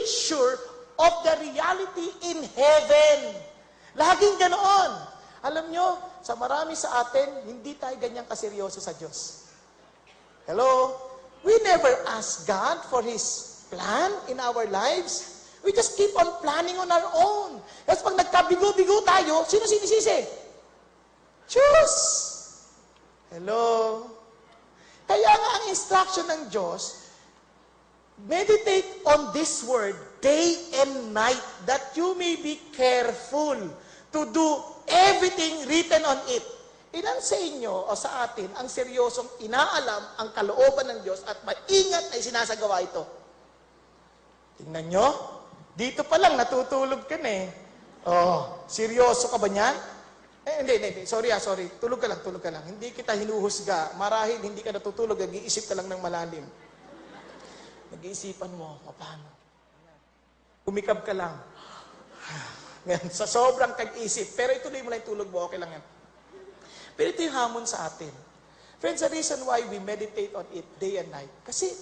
sure of the reality in heaven. Laging ganoon. Alam nyo, sa marami sa atin, hindi tayo ganyang kaseryoso sa Diyos. Hello? We never ask God for His plan in our lives. We just keep on planning on our own. Kasi pag nagkabigo-bigo tayo, sino sinisisi? Diyos! Hello? Kaya nga ang instruction ng Diyos, meditate on this word day and night that you may be careful to do everything written on it. Ilan sa inyo o sa atin ang seryosong inaalam ang kalooban ng Diyos at maingat ay sinasagawa ito? Tingnan nyo, dito pa lang natutulog ka na eh. Oh, seryoso ka ba niyan? Hindi. Sorry. Tulog ka lang. Hindi kita hinuhusga. Marahil hindi ka natutulog, nag-iisip ka lang ng malalim. Nag-iisipan mo, paano? Umikab ka lang. Sa sobrang kag-isip. Pero ituloy mo lang yung tulog mo, okay lang yan. Pero ito yung hamon sa atin. Friends, the reason why we meditate on it day and night. Kasi,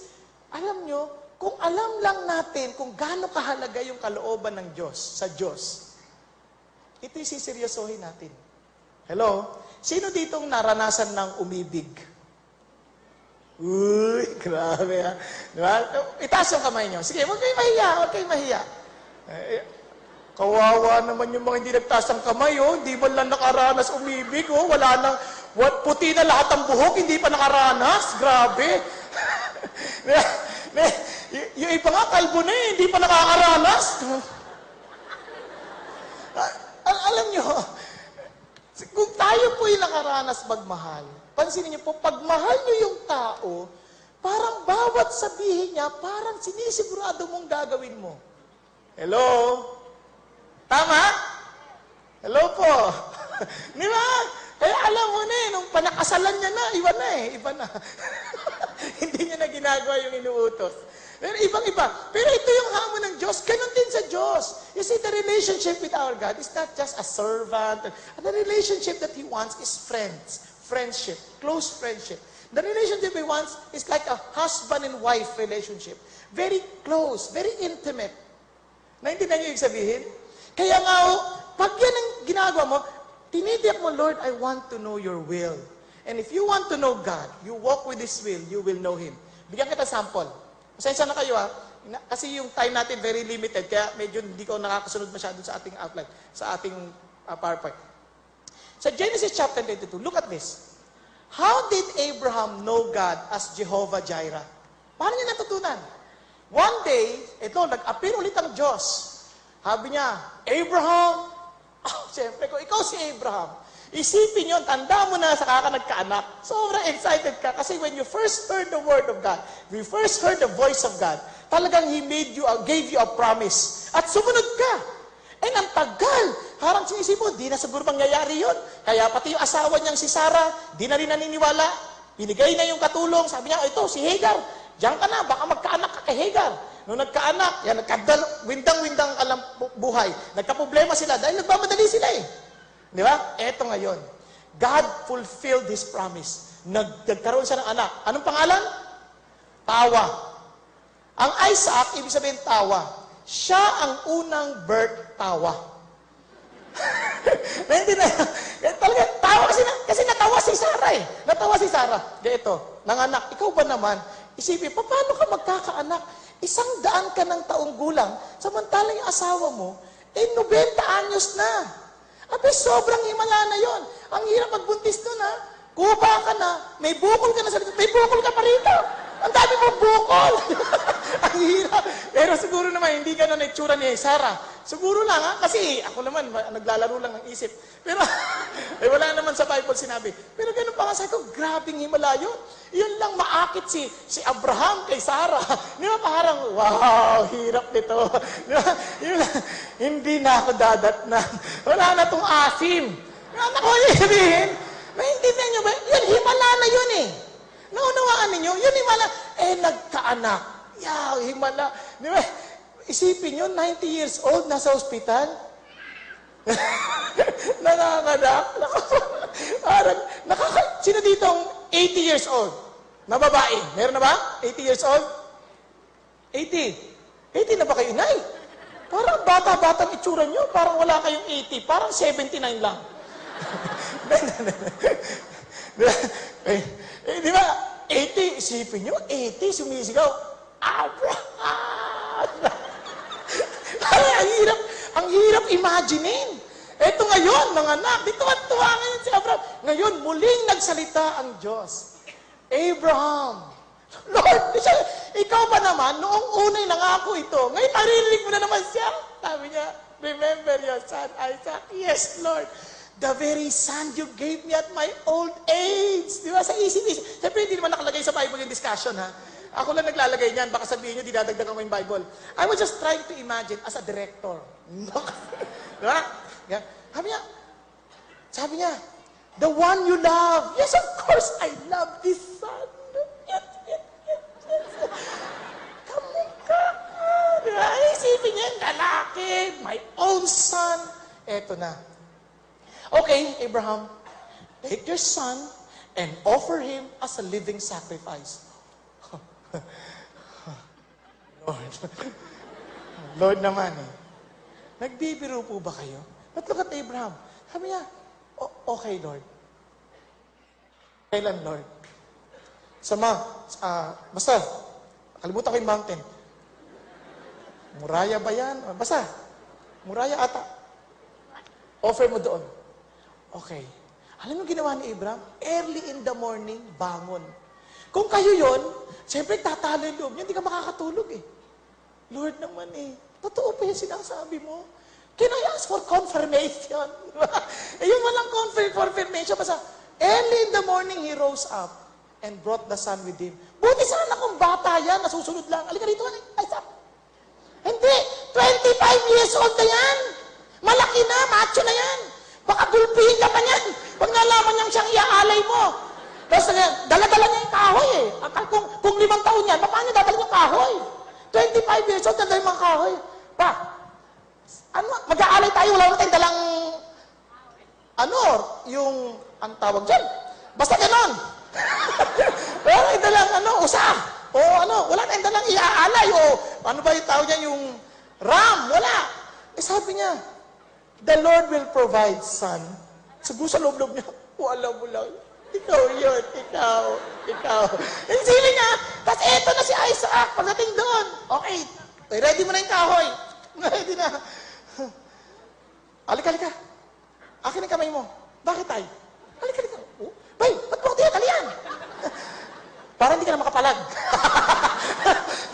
alam nyo, kung alam lang natin kung gaano kahalaga yung kalooban ng Diyos, sa Diyos, ito yung siseryosohin natin. Hello? Sino ditong naranasan ng umibig? Uy, grabe ha. Diba? Itaas yung kamay nyo. Sige, huwag kayo mahiya. Kawawa naman yung mga hindi nagtaas ng kamay, oh. Hindi man lang nakaranas umibig, oh. Wala nang, puti na lahat ang buhok, hindi pa nakaranas. Grabe. Yung iba nga, kalbo na eh, hindi pa nakakaranas. Alam nyo, kung tayo po yung nakaranas magmahal, pansinin nyo po, pag mahal nyo yung tao, parang bawat sabihin niya, parang sinisigurado mong gagawin mo. Hello? Tama? Hello po? Di ba? Kaya alam mo na eh, nung panakasalan niya na, iba na. Hindi niya na ginagawa yung inuutos. Pero ibang-iba. Pero ito yung hamon ng Diyos. Ganon din sa Diyos. You see, the relationship with our God is not just a servant. The relationship that He wants is friendship, close friendship. The relationship He wants is like a husband and wife relationship. Very close, very intimate. Naintindihan niyo yung sabihin? Kaya nga, pag yan ang ginagawa mo, tinitiyak mo, Lord, I want to know your will. And if you want to know God, you walk with His will, you will know Him. Bigyan kita sample. Pasensya na kayo kasi yung time natin very limited, kaya medyo hindi ko nakakasunod masyado sa ating outline, sa ating PowerPoint. Sa Genesis chapter 22, look at this. How did Abraham know God as Jehovah Jireh? Paano niya natutunan? One day, nag-appear ulit ang Diyos. Sabi niya, Abraham, siyempre ko, ikaw si Abraham. Isipin yun, tanda mo na sa nagkaanak. Sobrang excited ka kasi when you first heard the word of God, we first heard the voice of God, talagang He gave you a promise. At sumunod ka. And ang tagal, harang sinisip mo, di na siguro mangyayari yun. Kaya pati yung asawa niyang si Sarah, di na rin naniniwala. Binigay na yung katulong. Sabi niya, ito, si Hagar. Diyan ka na, baka magkaanak ka kay Hagar. Nung nagkaanak, windang-windang alam buhay. Nagka-problema sila dahil nagmamadali sila eh. Di ba? Eto ngayon. God fulfilled His promise. Nagkaroon siya ng anak. Anong pangalan? Tawa. Ang Isaac, ibig sabihin tawa. Siya ang unang birth tawa. Naintindihan? Talaga, tawa kasi natawa si Sarah eh. Natawa si Sarah. Kaya ito, nanganak. Ikaw ba naman? Isipin, paano ka magkakaanak? 100 ka ng taong gulang, samantalang yung asawa mo, 90 anyos na. Abe, sobrang himala na yon. Ang hirap magbuntis nun, ha? Kupa ka na, may bukol ka na sa likod, may bukol ka pa rito. Ang dami mong bukol. Ang hirap. Pero siguro naman, hindi ka na itsura ni Sarah. Siguro lang, ha? Kasi ako naman, naglalaro lang ng isip. Pero, wala naman sa Bible sinabi. Pero ganun pa nga, sabi ko, grabing himala yun. Yun lang maakit si Abraham kay Sarah. Di ba parang, wow, hirap nito. Di ba? Yun lang, hindi na ako dadatnan. Wala na tong asim. Ano ko sabihin? Naintindihan nyo ba? Yun, himala na yun eh. Naunawaan ninyo, yun himala. Nagkaanak. Himala. Di ba? Isipin nyo, 90 years old, nasa ospital. Nakakanak. Sino dito ang 80 years old? Na babae. Meron na ba? 80 years old? 80. 80 na ba kayo, Nay? Parang bata-batang itsura nyo. Parang wala kayong 80. Parang 79 lang. Di ba? 80, isipin nyo, 80, sumisigaw. Abraham! Ay, ang hirap imaginein. Eto ngayon, mga anak, di tuwan-tuwa ngayon si Abraham. Ngayon, muling nagsalita ang Diyos. Abraham, Lord, ikaw ba naman, noong unay nangako ito, ngayon naririnig mo na naman siya. Sabi niya, remember your son Isaac? Yes, Lord. The very son you gave me at my old age. Di ba? Sa isip-isip. Siyempre, hindi naman nakalagay sa Bible yung discussion, ha? Ako lang naglalagay niyan. Baka sabihin niyo, dinadagdagan ko yung Bible. I was just trying to imagine as a director. Di ba? Sabi niya, the one you love. Yes, of course, I love this son. Yes. Kamukha ka. Di ba? Isipin niya, lalaki, my own son. Eto na. Okay, Abraham, take your son and offer him as a living sacrifice. Lord naman eh. Nagbibiro po ba kayo? But look at Abraham. Sabi niya, okay, Lord. Kailan, Lord? Basta, kalimutan ko yung mountain. Muraya ba yan? Basta, Muraya ata. Offer mo doon. Okay. Alam mo ginawa ni Abraham? Early in the morning, bangon. Kung kayo yon, siyempre tatalo yung loob niya, hindi ka makakatulog eh. Lord naman eh, totoo pa yung sinasabi mo. Can I ask for confirmation? Yung walang confirmation, basta early in the morning, he rose up and brought the son with him. Buti sana kung bata yan, nasusunod lang. Alika dito, Isaac. Hindi, 25 years old na yan. Malaki na, macho na yan. Baka gulpihin ka pa niyan. Pag nalaman niyang siyang iaalay mo. Tapos dala-dala niya yung kahoy eh. Kung 5 taon yan, paano dadala yung kahoy? 25 years old, dadala yung mga kahoy. Pa, mag-aalay tayo, wala na tayong dalang, ang tawag dyan. Basta ganon. Wala tayong dalang, usap. O wala tayong dalang iaalay. O ano ba yung tawag dyan, yung ram, wala. Sabi niya, the Lord will provide, son. Siguro sa loob-loob niya, wala mo lang. Ikaw yun, ikaw. Yung sili niya, tapos eto na si Isaac, pagdating doon. Okay, ready mo na yung kahoy. Ready na. Halika. Akin ang kamay mo. Bakit tay? Halika. Bay, ba't mo tiyak? Kalian. Para hindi ka na makapalag.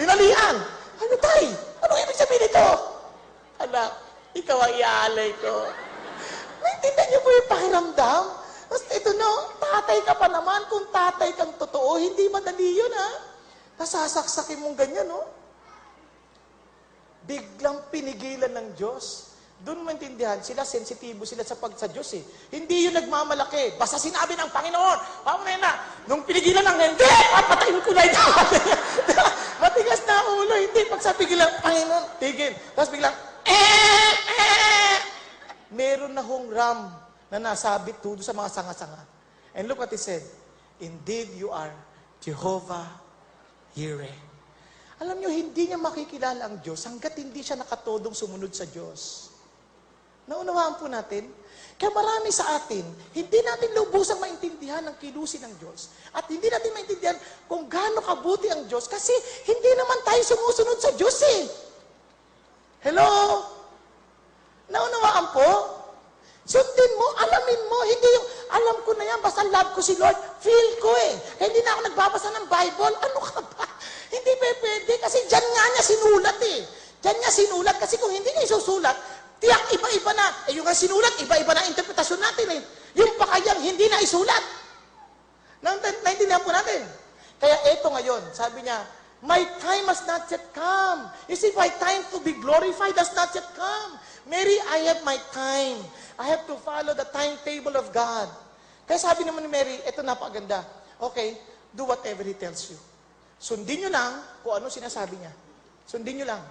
Dinalian. Ano tay? Anong ibig sabihin ito? Anak, ikaw ang iaalay ko. Naintindihan niyo po yung pakiramdam? Basta ito tatay ka pa naman. Kung tatay kang totoo, hindi madali yun, ha? Nasasaksakin mong ganyan, no? Biglang pinigilan ng Diyos. Doon maintindihan, sila sensitibo sila sa Diyos, eh. Hindi yun nagmamalaki. Basta sinabi ng Panginoon, nung pinigilan ng hindi, papatayin ko na ito. Matigas na ulo, hindi. Pag sa pigilan, Panginoon, tigil. Tapos biglang, meron na hong ram na nasabit tudo sa mga sanga-sanga. And look what he said, indeed you are Jehovah Jireh. Alam nyo, hindi niya makikilala ang Diyos hanggat hindi siya nakatodong sumunod sa Diyos. Naunawaan po natin? Kaya marami sa atin, hindi natin lubusang maintindihan ang kilusin ng Diyos. At hindi natin maintindihan kung gaano kabuti ang Diyos kasi hindi naman tayo sumusunod sa Diyos eh. Hello? Naunawaan po? Sundin mo, alamin mo, hindi yung, alam ko na yan, basta love ko si Lord, feel ko eh. Hindi na ako nagbabasa ng Bible, ano ka ba? Hindi pwede, kasi dyan nga niya sinulat eh. Dyan niya sinulat, kasi kung hindi niya isusulat, tiyak iba-iba na. Yung nga sinulat, iba-iba na interpretasyon natin eh. Yung pakayang hindi na isulat. Naintindihan po natin. Kaya eto ngayon, sabi niya, my time has not yet come. You see, my time to be glorified has not yet come. Mary, I have my time. I have to follow the timetable of God. Kaya sabi naman ni Mary, eto napakaganda. Okay, do whatever He tells you. Sundin nyo lang kung ano sinasabi niya. Sundin nyo lang.